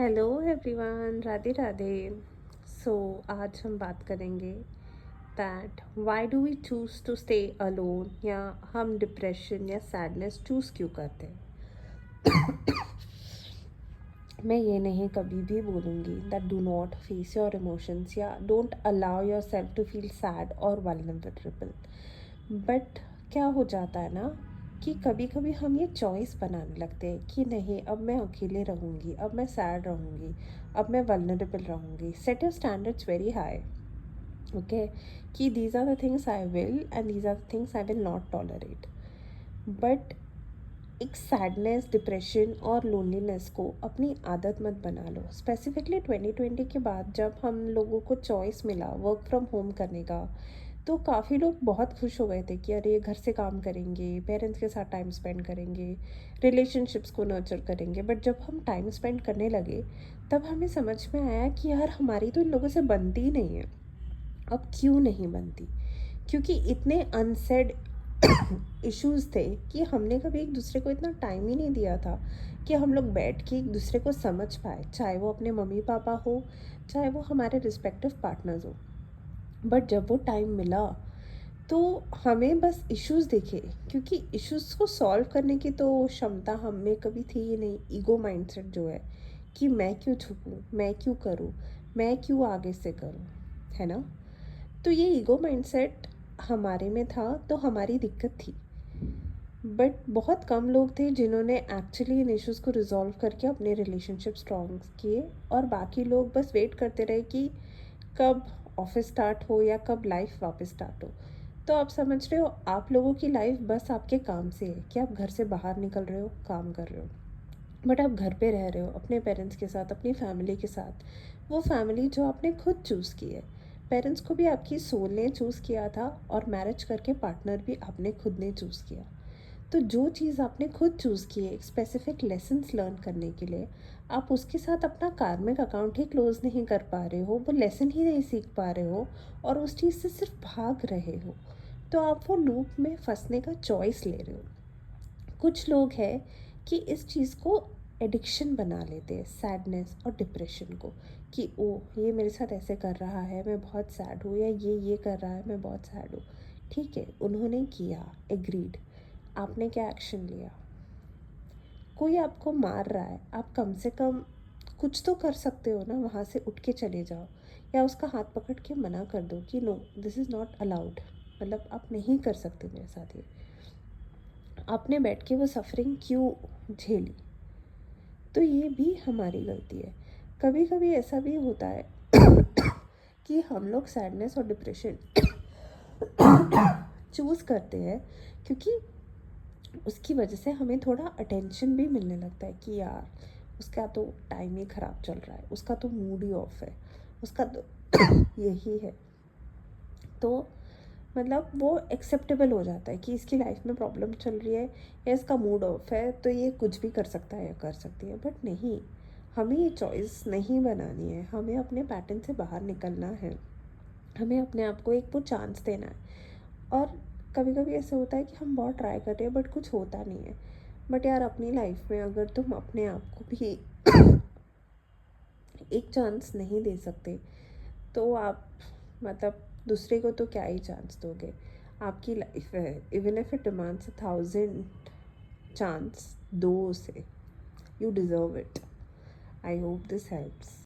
Hello everyone, Radhe Radhe. So आज हम बात करेंगे that why do we choose to stay alone, या हम डिप्रेशन या सैडनेस चूज़ क्यों करते हैं। मैं ये नहीं कभी भी बोलूँगी that do not face your emotions या don't allow yourself to feel sad और वल्नरेबल। बट क्या हो जाता है ना कि कभी कभी हम ये चॉइस बनाने लगते हैं कि नहीं, अब मैं अकेले रहूँगी, अब मैं सैड रहूँगी, अब मैं वल्नरेबल रहूँगी। Set your standards very high, okay, कि these are the things I will and these are the things I will not tolerate. But एक सैडनेस, डिप्रेशन और लोनलीनेस को अपनी आदत मत बना लो। स्पेसिफिकली 2020 के बाद जब हम लोगों को चॉइस मिला वर्क फ्रॉम होम करने का, तो काफ़ी लोग बहुत खुश हो गए थे कि अरे घर से काम करेंगे, पेरेंट्स के साथ टाइम स्पेंड करेंगे, रिलेशनशिप्स को नर्चर करेंगे। बट जब हम टाइम स्पेंड करने लगे तब हमें समझ में आया कि यार हमारी तो इन लोगों से बनती ही नहीं है। अब क्यों नहीं बनती? क्योंकि इतने अनसेड इश्यूज थे कि हमने कभी एक दूसरे को इतना टाइम ही नहीं दिया था कि हम लोग बैठ के एक दूसरे को समझ पाए, चाहे वो अपने मम्मी पापा हो, चाहे वो हमारे रिस्पेक्टिव पार्टनर्स हो। बट जब वो टाइम मिला तो हमें बस इश्यूज दिखे, क्योंकि इश्यूज को सॉल्व करने की तो क्षमता हम में कभी थी ही नहीं। ईगो माइंडसेट जो है कि मैं क्यों छुपूं, मैं क्यों करूं, मैं क्यों आगे से करूं, है ना। तो ये ईगो माइंडसेट हमारे में था तो हमारी दिक्कत थी। बट बहुत कम लोग थे जिन्होंने एक्चुअली इन इश्यूज़ को रिजॉल्व करके अपने रिलेशनशिप स्ट्रॉन्ग किए, और बाकी लोग बस वेट करते रहे कि कब ऑफिस स्टार्ट हो या कब लाइफ वापस स्टार्ट हो। तो आप समझ रहे हो, आप लोगों की लाइफ बस आपके काम से है कि आप घर से बाहर निकल रहे हो, काम कर रहे हो। बट आप घर पे रह रहे हो अपने पेरेंट्स के साथ, अपनी फैमिली के साथ, वो फैमिली जो आपने खुद चूज़ की है। पेरेंट्स को भी आपकी सोल ने चूज़ किया था, और मैरिज करके पार्टनर भी आपने खुद ने चूज़ किया। तो जो चीज़ आपने खुद चूज़ की है एक स्पेसिफिक लेसन्स लर्न करने के लिए, आप उसके साथ अपना कार्मिक अकाउंट ही क्लोज नहीं कर पा रहे हो, वो लेसन ही नहीं सीख पा रहे हो, और उस चीज़ से सिर्फ भाग रहे हो, तो आप वो लूप में फंसने का चॉइस ले रहे हो। कुछ लोग हैं कि इस चीज़ को एडिक्शन बना लेते हैं, सैडनेस और डिप्रेशन को, कि ओ ये मेरे साथ ऐसे कर रहा है मैं बहुत सैड हूँ, या ये कर रहा है मैं बहुत सैड हूँ। ठीक है, उन्होंने किया, एग्रीड। आपने क्या एक्शन लिया? कोई आपको मार रहा है, आप कम से कम कुछ तो कर सकते हो ना, वहाँ से उठ के चले जाओ, या उसका हाथ पकड़ के मना कर दो कि no, this is not allowed, मतलब आप नहीं कर सकते मेरे साथ ये। आपने बैठ के वो सफरिंग क्यों झेली? तो ये भी हमारी गलती है। कभी कभी ऐसा भी होता है कि हम लोग सैडनेस और डिप्रेशन चूज़ करते हैं क्योंकि उसकी वजह से हमें थोड़ा अटेंशन भी मिलने लगता है कि यार उसका तो टाइम ही ख़राब चल रहा है, उसका तो मूड ही ऑफ है, उसका तो यही है। तो मतलब वो एक्सेप्टेबल हो जाता है कि इसकी लाइफ में प्रॉब्लम चल रही है या इसका मूड ऑफ है, तो ये कुछ भी कर सकता है या कर सकती है। बट नहीं, हमें ये चॉइस नहीं बनानी है, हमें अपने पैटर्न से बाहर निकलना है, हमें अपने आप को एक वो चांस देना है। और कभी कभी ऐसा होता है कि हम बहुत ट्राई कर रहे हैं बट कुछ होता नहीं है। बट यार अपनी लाइफ में अगर तुम अपने आप को भी एक चांस नहीं दे सकते, तो आप मतलब दूसरे को तो क्या ही चांस दोगे। आपकी लाइफ है, even if it demands 1,000 chance, दो उसे, you deserve it. I hope this helps.